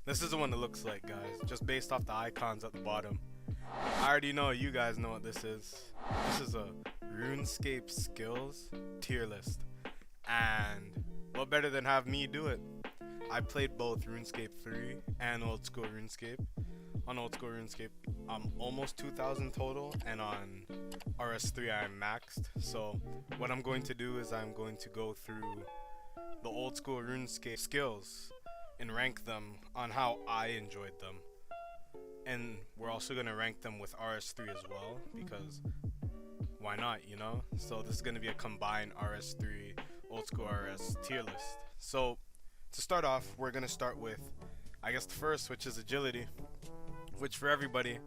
This is the one it looks like, guys, just based off the icons at the bottom. I already know you guys know what this is. This is a RuneScape skills tier list. And what better than have me do it? I played both RuneScape 3 and Old School RuneScape. On Old School RuneScape, I'm almost 2,000 total, and on RS3 I'm maxed. So what I'm going to do is I'm going to go through the Old School RuneScape skills and rank them on how I enjoyed them. And we're also going to rank them with RS3 as well, because why not, you know? So this is going to be a combined RS3 Old School RS tier list. So to start off, we're going to start with, I guess, the first, which is agility, which for everybody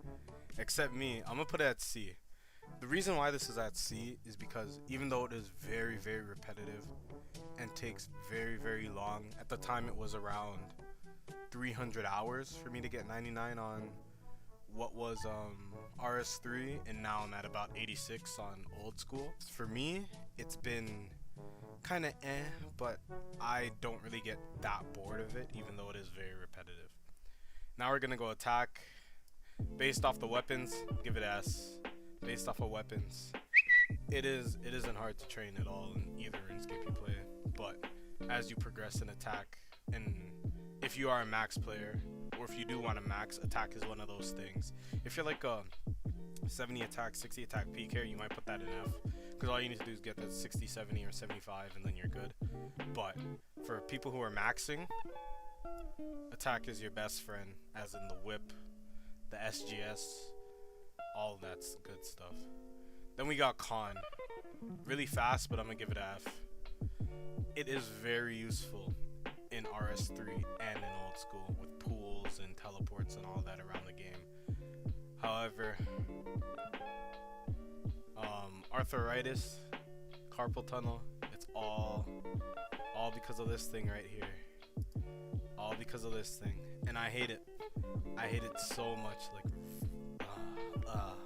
except me, I'm going to put it at C. The reason why this is at C is because even though it is very, very repetitive and takes very, very long, at the time it was around 300 hours for me to get 99 on what was RS3, and now I'm at about 86 on Old School. For me, it's been kind of but I don't really get that bored of it, even though it is very repetitive. Now we're gonna go attack. Based off the weapons, give it S. Based off of weapons, it isn't hard to train at all in either RuneScape you play, but as you progress in attack, and if you are a max player, or if you do want to max, attack is one of those things. If you're like a 70 attack, 60 attack PK, you might put that in F, because all you need to do is get that 60, 70, or 75, and then you're good. But for people who are maxing, attack is your best friend, as in the whip, the SGS, all that's good stuff. Then we got con. Really fast, but I'm gonna give it a F. It is very useful in RS3 and in Old School with pools and teleports and all that around the game. However, arthritis, carpal tunnel, it's all because of this thing right here. All because of this thing, and I hate it. I hate it so much. Like,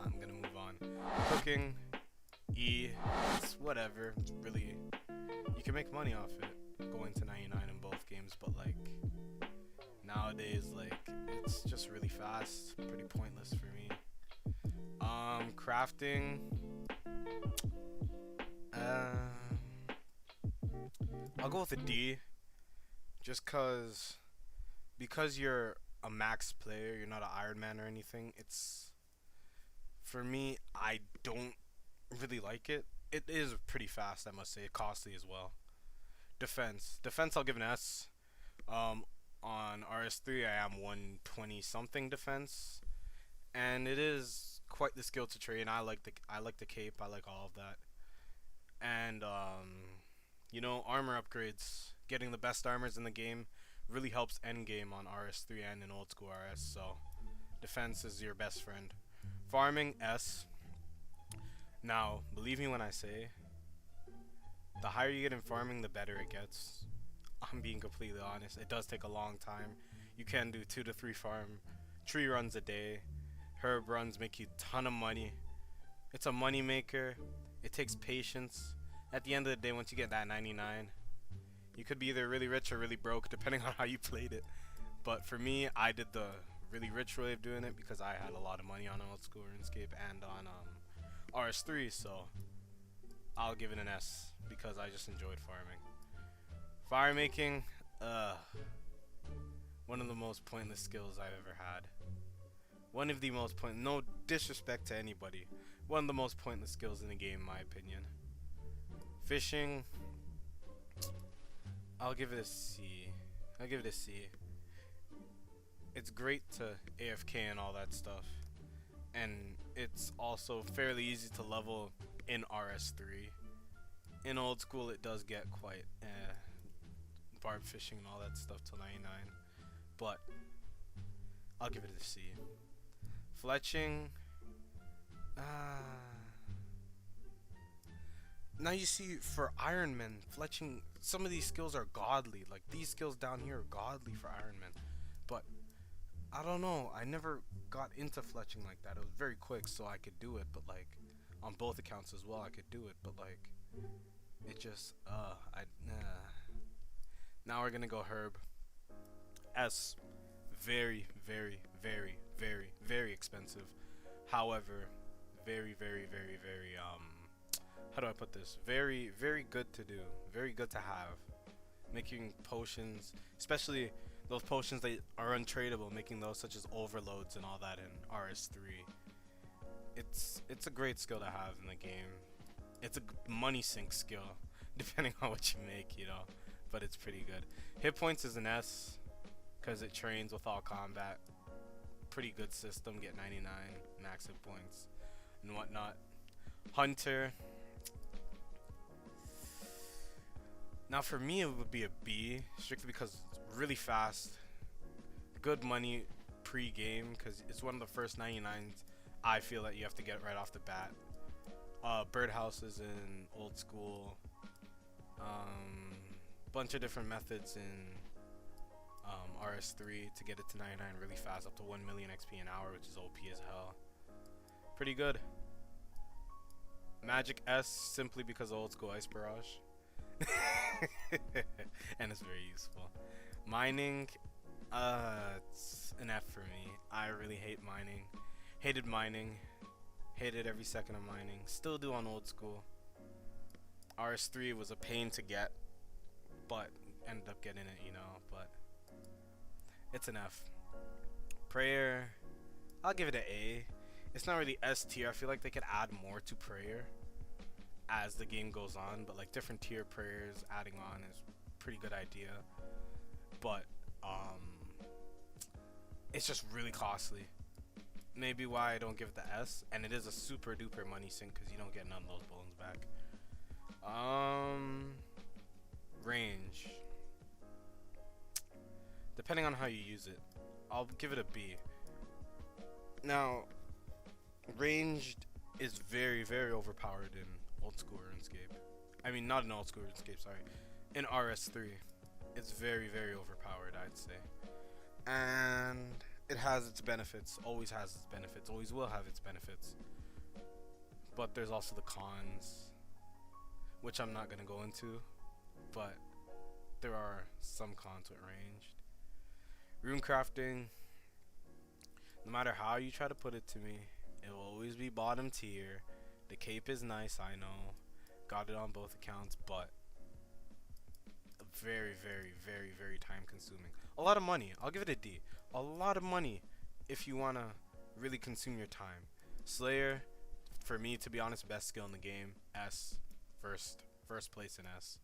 I'm gonna move on. Cooking, E, it's whatever. It's really, you can make money off it, going to 99 in both games, but like nowadays, like it's just really fast, pretty pointless for me. Crafting, I'll go with a D, just because you're a max player, you're not an Iron Man or anything. It's, for me, I don't really like it. It is pretty fast, I must say, costly as well. Defense, I'll give an S. On RS3 I am 120 something defense, and it is quite the skill to train. I like the cape, I like all of that. And you know, armor upgrades, getting the best armors in the game really helps end game on RS3 and in Old School RS. So defense is your best friend. Farming, S. Now, believe me when I say, the higher you get in farming, the better it gets. I'm being completely honest. It does take a long time. You can do 2 to 3 tree runs a day. Herb runs make you a ton of money. It's a money maker. It takes patience. At the end of the day, once you get that 99, you could be either really rich or really broke, depending on how you played it. But for me, I did the really rich way of doing it because I had a lot of money on Old School RuneScape and on RS3, so I'll give it an S because I just enjoyed farming. Fire making, one of the most pointless skills I've ever had. One of the most pointless, no disrespect to anybody, one of the most pointless skills in the game, in my opinion. Fishing, I'll give it a C. It's great to AFK and all that stuff, and it's also fairly easy to level in RS3. In Old School it does get quite barb fishing and all that stuff till 99, but I'll give it a C. Fletching, now you see, for Iron Men, fletching, some of these skills are godly. Like these skills down here are godly for Iron Men, but I don't know, I never got into fletching like that. It was very quick, so I could do it, but like on both accounts as well I could do it, but like it just now we're gonna go herb. S, very, very, very, very, very expensive. However, very, very, very, very, how do I put this? Very, very good to do. Very good to have. Making potions, especially those potions that are untradeable, making those such as overloads and all that in RS3. It's a great skill to have in the game. It's a money sink skill, depending on what you make, you know. But it's pretty good. Hit points is an S, because it trains with all combat. Pretty good system, get 99 max hit points and whatnot. Hunter. Now for me it would be a B, strictly because it's really fast. Good money pre-game, because it's one of the first 99s I feel that you have to get right off the bat. Birdhouses in Old School. Bunch of different methods in RS3 to get it to 99 really fast, up to 1 million XP an hour, which is OP as hell. Pretty good. Magic S, simply because of Old School Ice Barrage. And it's very useful. Mining, it's an F for me. I really hate mining. Hated mining. Hated every second of mining. Still do on Old School. RS3 was a pain to get, but ended up getting it, you know, but it's an F. Prayer, I'll give it an A. It's not really S tier. I feel like they could add more to prayer as the game goes on, but like different tier prayers adding on is a pretty good idea. But it's just really costly. Maybe why I don't give it the S, and it is a super duper money sink because you don't get none of those bones back. Range. Depending on how you use it, I'll give it a B. Now, ranged is very, very overpowered in Old School Runescape. I mean, not in Old School Runescape, sorry. In RS3, it's very, very overpowered, I'd say. And it has its benefits, always has its benefits, always will have its benefits. But there's also the cons, which I'm not going to go into, but there are some cons with ranged. Rune crafting, no matter how you try to put it to me, it will always be bottom tier. The cape is nice, I know. Got it on both accounts, but very, very, very, very time consuming. A lot of money. I'll give it a D. A lot of money if you want to really consume your time. Slayer, for me, to be honest, best skill in the game. S. First place in S.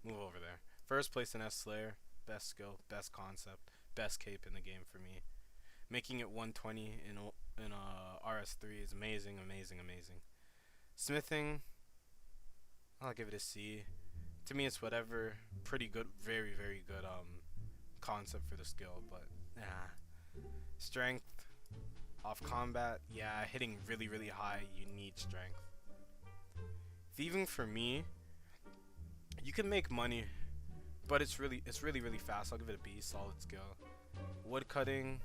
Move over there. First place in S, Slayer. Best skill, best concept, best cape in the game for me. Making it 120 in RS3 is amazing, amazing, amazing. Smithing, I'll give it a C. To me, it's whatever. Pretty good, very, very good concept for the skill, but Strength, off combat, yeah, hitting really, really high, you need strength. Thieving for me, you can make money, but it's really, really fast. I'll give it a B, solid skill. Woodcutting,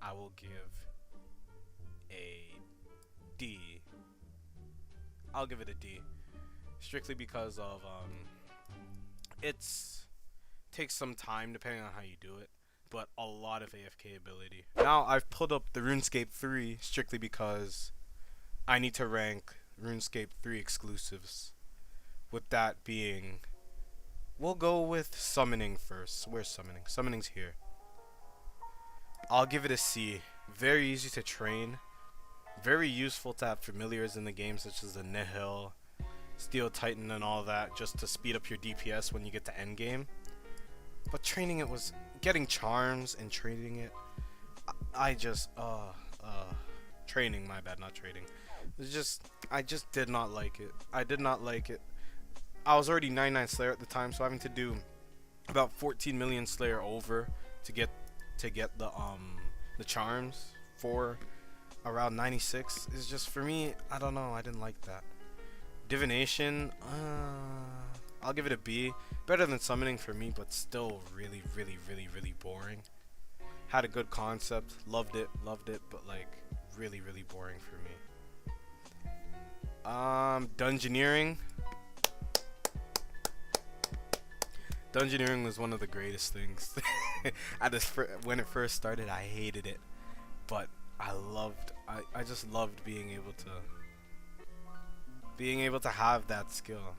I will give a D. I'll give it a D, strictly because of it's takes some time depending on how you do it, but a lot of AFK ability. Now I've pulled up the RuneScape 3 strictly because I need to rank RuneScape 3 exclusives. With that being, we'll go with summoning first. Where's summoning? Summoning's here. I'll give it a C. Very easy to train. Very useful to have familiars in the game, such as the Nihil, Steel Titan, and all that, just to speed up your DPS when you get to endgame. But training it was getting charms and trading it. Training, my bad, not trading. It's just, I just did not like it. I did not like it. I was already 99 Slayer at the time, so having to do about 14 million Slayer over to get the charms for around 96 is just, for me, I don't know, I didn't like that. Divination, I'll give it a B. Better than summoning for me, but still really, really, really, really boring. Had a good concept, loved it, but like really, really boring for me. Dungeoneering. Dungeoneering was one of the greatest things. When it first started, I hated it, but I just loved being able to have that skill,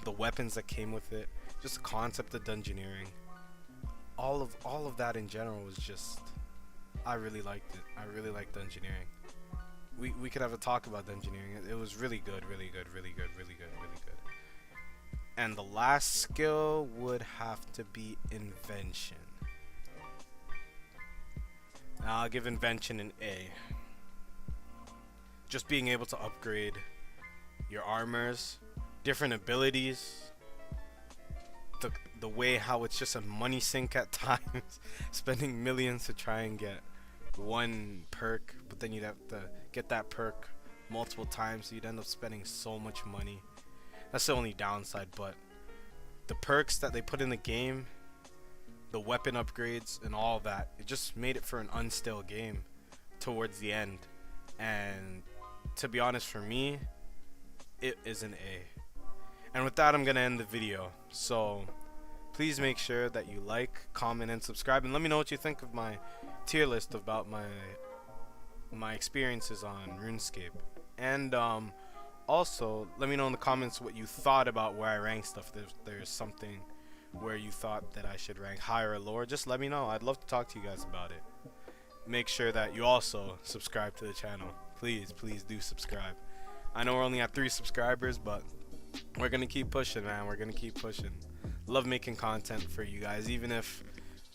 the weapons that came with it, just the concept of dungeoneering, all of that in general was just, I really liked it. I really liked dungeoneering. We could have a talk about dungeoneering. It was really good, really good, really good, really good, really good. And the last skill would have to be invention. Now I'll give invention an A. Just being able to upgrade your armors, different abilities, the way how it's just a money sink at times, spending millions to try and get one perk, but then you'd have to get that perk multiple times, so you'd end up spending so much money. That's the only downside, but the perks that they put in the game, the weapon upgrades and all that, it just made it for an unstale game towards the end. And to be honest, for me, it is an A. And with that, I'm gonna end the video. So please make sure that you like, comment, and subscribe, and let me know what you think of my tier list about my experiences on RuneScape. And also let me know in the comments what you thought about where I rank stuff. There's something where you thought that I should rank higher or lower, just let me know. I'd love to talk to you guys about it. Make sure that you also subscribe to the channel. Please do subscribe. I know we're only at 3 subscribers, but we're gonna keep pushing, man. We're gonna keep pushing. Love making content for you guys, even if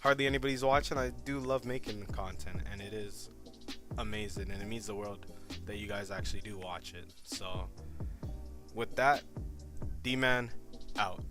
hardly anybody's watching. I do love making content, and it is amazing, and it means the world that you guys actually do watch it. So with that, D-Man out.